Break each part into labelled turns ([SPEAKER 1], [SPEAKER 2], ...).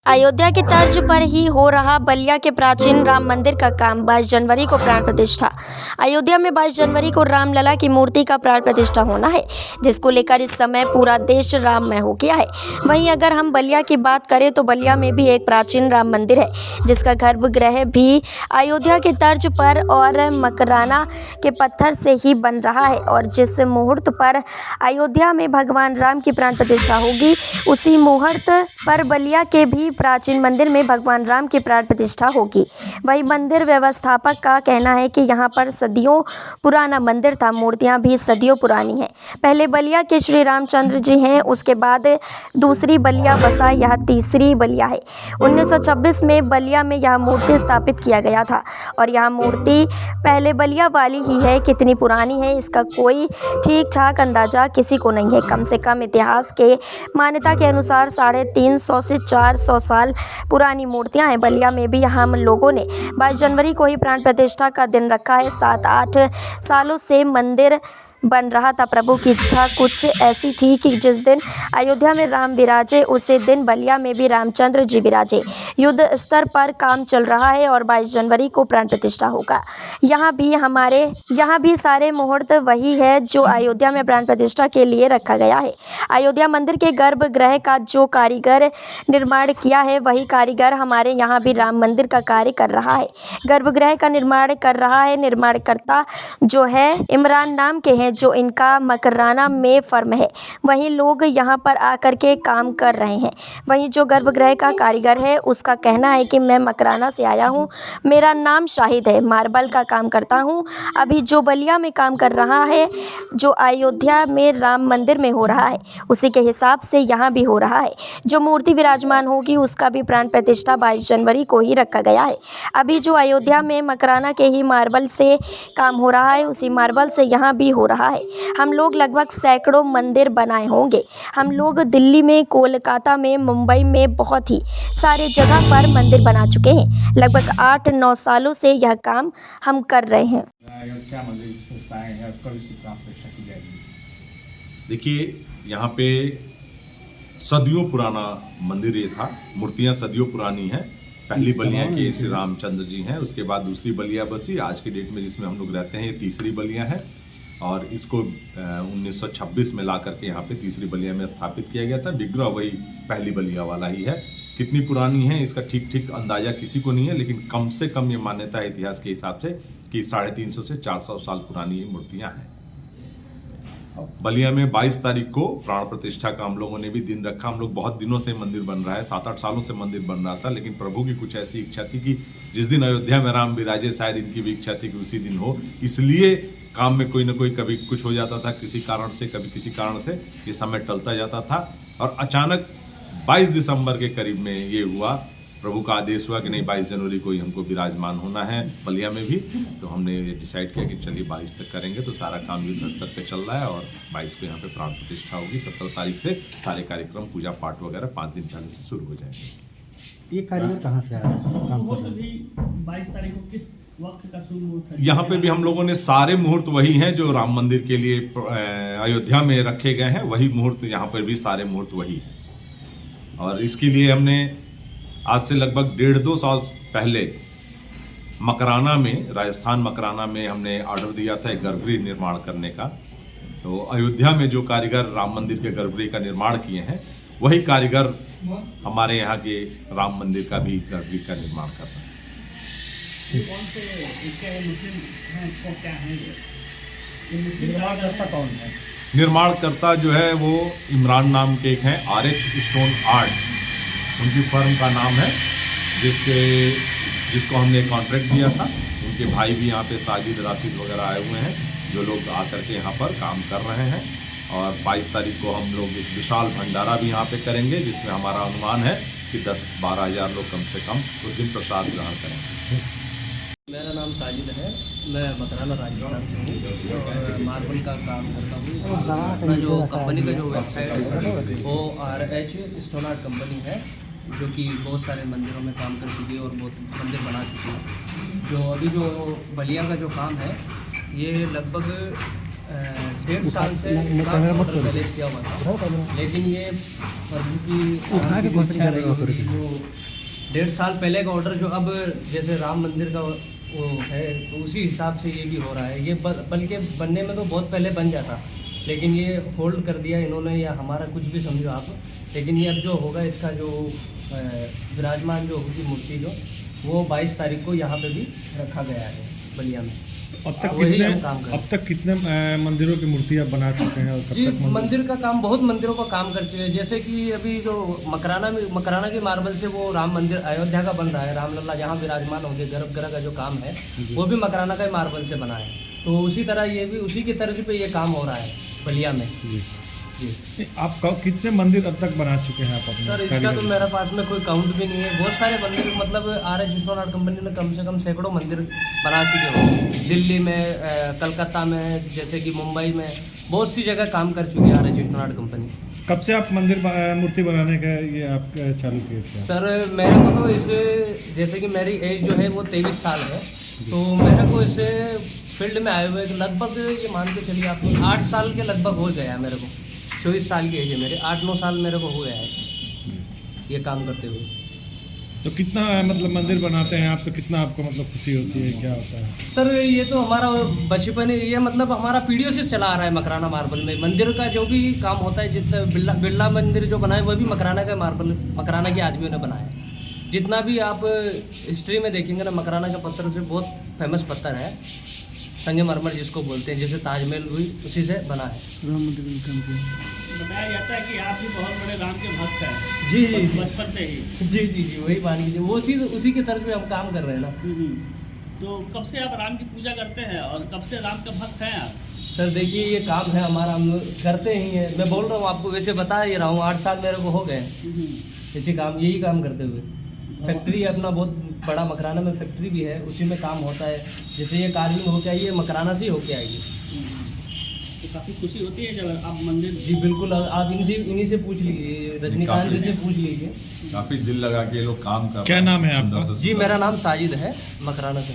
[SPEAKER 1] अयोध्या की तर्ज पर ही हो रहा बलिया के प्राचीन राम मंदिर का काम 22 जनवरी को प्राण प्रतिष्ठा। अयोध्या में 22 जनवरी को रामलला की मूर्ति का प्राण प्रतिष्ठा होना है, जिसको लेकर इस समय पूरा देश राममय हो गया है। वहीं अगर हम बलिया की बात करें तो बलिया में भी एक प्राचीन राम मंदिर है, जिसका गर्भगृह भी अयोध्या के तर्ज पर और मकराना के पत्थर से ही बन रहा है। और जिस मुहूर्त पर अयोध्या में भगवान राम की प्राण प्रतिष्ठा होगी, उसी मुहूर्त पर बलिया के भी प्राचीन मंदिर में भगवान राम की प्राण प्रतिष्ठा होगी। वही मंदिर व्यवस्थापक का कहना है कि यहाँ पर सदियों पुराना मंदिर था, मूर्तियाँ भी सदियों पुरानी हैं। पहले बलिया के श्री रामचंद्र जी हैं, उसके बाद दूसरी बलिया बसा, यह तीसरी बलिया है। 1926 में बलिया में यह मूर्ति स्थापित किया गया था और यह मूर्ति पहले बलिया वाली ही है। कितनी पुरानी है इसका कोई ठीक ठाक अंदाजा किसी को नहीं है। कम से कम इतिहास के मान्यता के अनुसार 350 से 400 साल पुरानी मूर्तियां हैं। बलिया में भी हम लोगों ने 22 जनवरी को ही प्राण प्रतिष्ठा का दिन रखा है। 7-8 सालों से मंदिर बन रहा था। प्रभु की इच्छा कुछ ऐसी थी कि जिस दिन अयोध्या में राम विराजे, उसी दिन बलिया में भी रामचंद्र जी विराजे। युद्ध स्तर पर काम चल रहा है और 22 जनवरी को प्राण प्रतिष्ठा होगा। यहाँ भी सारे मुहूर्त वही है जो अयोध्या में प्राण प्रतिष्ठा के लिए रखा गया है। अयोध्या मंदिर के गर्भगृह का जो कारीगर निर्माण किया है, वही कारीगर हमारे यहाँ भी राम मंदिर का कार्य कर रहा है। गर्भगृह का निर्माण कर रहा है। निर्माणकर्ता जो है इमरान नाम के हैं, जो इनका मकराना में फर्म है। वहीं लोग यहाँ पर आकर के काम कर रहे हैं। वहीं जो गर्भगृह का कारीगर है, उसका कहना है कि मैं मकराना से आया हूँ, मेरा नाम शाहिद है, मार्बल का काम करता हूँ। अभी जो बलिया में काम कर रहा है, जो अयोध्या में राम मंदिर में हो रहा है, उसी के हिसाब से यहाँ भी हो रहा है। जो मूर्ति विराजमान होगी, उसका भी प्राण प्रतिष्ठा 22 जनवरी को ही रखा गया है। अभी जो अयोध्या में मकराना के ही मार्बल से काम हो रहा है, उसी मार्बल से यहाँ भी हो रहा है। हम लोग लगभग सैकड़ों मंदिर बनाए होंगे। हम लोग दिल्ली में, कोलकाता में, मुंबई में बहुत ही सारे जगह पर मंदिर बना चुके हैं। लगभग 8-9 सालों से यह काम हम कर रहे हैं।
[SPEAKER 2] क्या मंदिर संस्थाएं हैं, कब इसकी प्राण प्रतिष्ठा की जाएगी?
[SPEAKER 3] देखिए, यहाँ पे सदियों पुराना मंदिर ये था। मूर्तियाँ सदियों पुरानी हैं। पहली बलिया के श्री रामचंद्र जी हैं, उसके बाद दूसरी बलिया बसी। आज के डेट में जिसमें हम लोग रहते हैं, ये तीसरी बलिया है और इसको 1926 में ला करके यहाँ पे तीसरी बलिया में स्थापित किया गया था। विग्रह वही पहली बलिया वाला ही है। कितनी पुरानी है इसका ठीक अंदाजा किसी को नहीं है, लेकिन कम से कम ये मान्यता है इतिहास के हिसाब से कि 350 से 400 साल पुरानी ये मूर्तियाँ हैं। बलिया में 22 तारीख को प्राण प्रतिष्ठा का हम लोगों ने भी दिन रखा। हम लोग बहुत दिनों से मंदिर बन रहा है, 7-8 सालों से मंदिर बन रहा था, लेकिन प्रभु की कुछ ऐसी इच्छा थी कि जिस दिन अयोध्या में राम विराजे, शायद इनकी भी इच्छा थी कि उसी दिन हो। इसलिए काम में कोई ना कोई कभी कुछ हो जाता था, किसी कारण से, कभी किसी कारण से ये समय टलता जाता था। और अचानक 22 दिसंबर के करीब में ये हुआ, प्रभु का आदेश हुआ कि नहीं, 22 जनवरी को ही हमको विराजमान होना है बलिया में भी। तो हमने ये डिसाइड किया कि चलिए 22 तक करेंगे। तो सारा काम युद्ध स्तर पे चल रहा है और 22 को यहाँ पे प्राण प्रतिष्ठा होगी। 17 तारीख से सारे कार्यक्रम, पूजा पाठ वगैरह 5 दिन पहले से शुरू हो जाएंगे।
[SPEAKER 4] ये कारीगर कहाँ से आया?
[SPEAKER 2] 22 तारीख को किस वक्त का शुभ मुहूर्त है?
[SPEAKER 3] यहाँ पे भी हम लोगों ने सारे मुहूर्त वही हैं जो राम मंदिर के लिए अयोध्या में रखे गए हैं, वही मुहूर्त यहाँ पर भी सारे मुहूर्त वही है। और इसके लिए हमने आज से लगभग 1.5-2 साल पहले मकराना में, राजस्थान मकराना में हमने ऑर्डर दिया था एक गर्भगृह निर्माण करने का। तो अयोध्या में जो कारीगर राम मंदिर के गर्भगृह का निर्माण किए हैं, वही कारीगर हमारे यहाँ के राम मंदिर का भी गर्भगृह का निर्माण कर रहे हैं।
[SPEAKER 2] कौन से इसके मुस्लिम हैं, इसको क्या है ये निर्माणकर्ता कौन है?
[SPEAKER 3] निर्माणकर्ता जो है वो इमरान नाम के एक हैं, RH स्टोन आर्ट उनकी फर्म का नाम है, जिसको हमने कॉन्ट्रैक्ट दिया था। उनके भाई भी यहाँ पे साजिद, राशिद वगैरह आए हुए हैं, जो लोग आकर के यहाँ पर काम कर रहे हैं। और 22 तारीख को हम लोग एक विशाल भंडारा भी यहाँ पे करेंगे, जिसमें हमारा अनुमान है कि 10-12 हज़ार लोग कम से कम उस दिन प्रसाद ग्रहण करेंगे।
[SPEAKER 5] मेरा नाम साजिद है, मैं मकराना राजस्थान से हूँ और मार्बल का काम करता हूँ। अपना जो कंपनी का जो वेबसाइट है वो RH स्टोन आर्ट कंपनी है, जो कि बहुत सारे मंदिरों में काम कर चुकी है और बहुत मंदिर बना चुकी है। जो अभी जो बलिया का जो काम है, ये लगभग 1.5 साल से काम ऑर्डर पहले किया हुआ था, लेकिन ये प्रभु की इच्छा रही होगी, जो 1.5 साल पहले का ऑर्डर जो अब जैसे राम मंदिर का वो है, तो उसी हिसाब से ये भी हो रहा है। ये बल्कि बनने में तो बहुत पहले बन जाता, लेकिन ये होल्ड कर दिया इन्होंने, या हमारा कुछ भी समझो आप। लेकिन ये अब जो होगा, इसका जो विराजमान जो होगी मूर्ति जो, वो 22 तारीख को यहाँ पे भी रखा गया है बलिया में।
[SPEAKER 4] अब तक कितने मंदिरों की मूर्ति आप बना चुके हैं और कब
[SPEAKER 5] जी,
[SPEAKER 4] तक
[SPEAKER 5] मंदिर का काम, बहुत मंदिरों का काम कर चुके हैं। जैसे कि अभी जो मकराना के मार्बल से वो राम मंदिर अयोध्या का बन रहा है, रामलला जहाँ विराजमान होंगे, गर्भगृह का जो काम है वो भी मकराना का ही मार्बल से बना है। तो उसी तरह ये भी उसी की तर्ज पे ये काम हो रहा है बलिया में। जी,
[SPEAKER 4] आप कितने मंदिर अब तक बना चुके हैं आप अपने?
[SPEAKER 5] सर इसका तो मेरे पास में कोई काउंट भी नहीं है। बहुत सारे मंदिर, मतलब RH स्टोन आर्ट कंपनी ने कम से कम सैकड़ों मंदिर बना चुके हो। दिल्ली में, कलकत्ता में, जैसे कि मुंबई में, बहुत सी जगह काम कर चुकी है RH स्टोन आर्ट कंपनी।
[SPEAKER 4] कब से आप मंदिर मूर्ति बनाने का ये आप चालू किए थे?
[SPEAKER 5] सर मेरे को तो इस, जैसे कि मेरी एज जो है वो 23 साल है, तो मेरे को इस फील्ड में आए हुए लगभग ये मान के चलिए आप 8 साल के लगभग हो गया है मेरे को। 24 साल की एज है मेरे, 8-9 साल मेरे को हो गया है ये काम करते हुए।
[SPEAKER 4] तो कितना मतलब मंदिर बनाते हैं आप, तो कितना आपको मतलब खुशी होती है, क्या होता है?
[SPEAKER 5] सर ये तो हमारा बचपन, ये मतलब हमारा पीढ़ियों से चला आ रहा है। मकराना मार्बल में मंदिर का जो भी काम होता है, जितना बिरला मंदिर जो बना है वो भी मकराना का मार्बल, मकराना के आदमियों ने बनाया है। जितना भी आप हिस्ट्री में देखेंगे ना, मकराना का पत्थर से बहुत फेमस पत्थर है, संगमरमर जिसको बोलते हैं, जैसे ताजमहल हुई उसी से बना है।
[SPEAKER 2] बताया जाता है कि आप भी बहुत बड़े राम के भक्त हैं।
[SPEAKER 5] जी जी,
[SPEAKER 2] बचपन से ही।
[SPEAKER 5] जी वही मान लीजिए, वो उसी की तरफ में हम काम कर रहे हैं ना।
[SPEAKER 2] तो कब से आप राम की पूजा करते हैं और कब से राम के भक्त हैं आप?
[SPEAKER 5] सर देखिए, ये काम है हमारा, हम करते ही हैं। मैं बोल रहा हूँ आपको, वैसे बता ही रहा हूँ, 8 साल मेरे को हो गए इसी काम, यही काम करते हुए। फैक्ट्री अपना बहुत बड़ा मकराना में फैक्ट्री भी है, उसी में काम होता है। जैसे ये कार्विंग होके आई है, मकराना से ही होके आएगी।
[SPEAKER 2] तो काफ़ी खुशी होती है जब आप मंदिर।
[SPEAKER 5] जी बिल्कुल, आप इन्हीं से पूछ लीजिए, रजनीकांत जी से पूछ लीजिए।
[SPEAKER 3] काफी दिल लगा के ये लोग काम कर।
[SPEAKER 4] क्या नाम है आपका?
[SPEAKER 5] जी मेरा नाम साजिद है, मकराना से।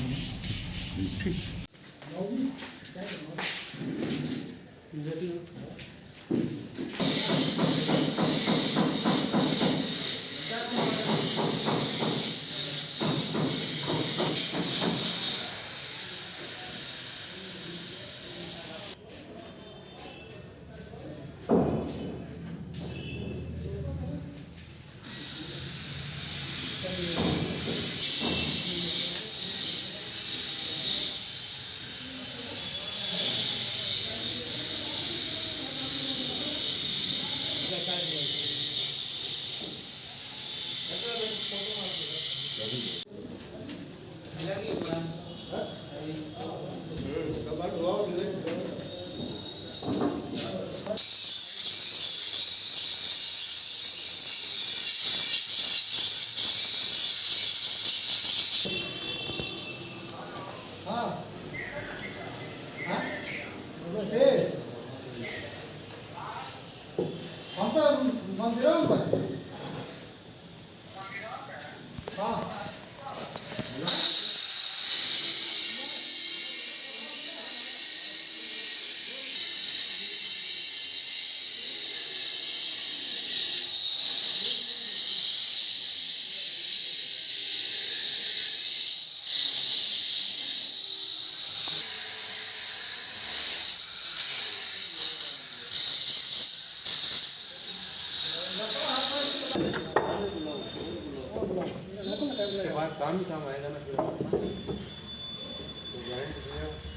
[SPEAKER 6] काम ही काम आएगा ना फिर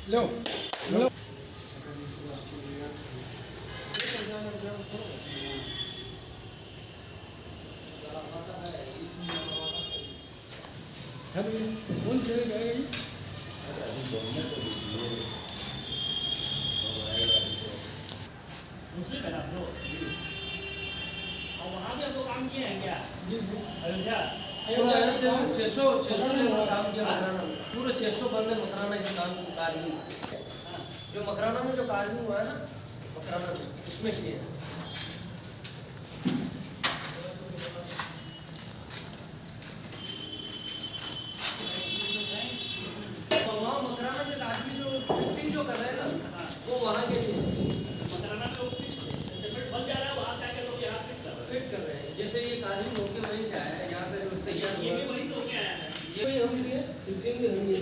[SPEAKER 4] लो लो कौन से
[SPEAKER 2] दूसरी तरफ दो। और वहाँ भी आपको काम किए हैं क्या? अयोध्या
[SPEAKER 5] 600 ने काम किया मकराना में, पूरे 600 बंदे मकराना के काम कार्य, जो मकराना में जो कार्य हुआ है ना, मकराना में उसमें किए। तो वहाँ मकराना के आदमी जो फिक्सिंग जो कर रहे हैं ना, वो वहाँ के थे
[SPEAKER 2] मकराना में वो सिमेंट बन जा रहा है, वहाँ से आके लोग यहाँ फिट कर रहे हैं।
[SPEAKER 5] जैसे ये कानून होके वहीं से आया है, यहाँ का जो तैयार
[SPEAKER 2] ये
[SPEAKER 5] हुआ
[SPEAKER 2] भी
[SPEAKER 5] है,
[SPEAKER 2] वहीं से होके आया है।
[SPEAKER 5] ये हम लिए फिक्सिंग भी हम लिए।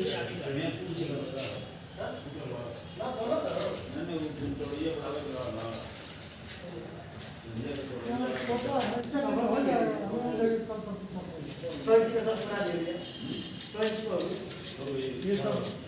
[SPEAKER 7] ये सब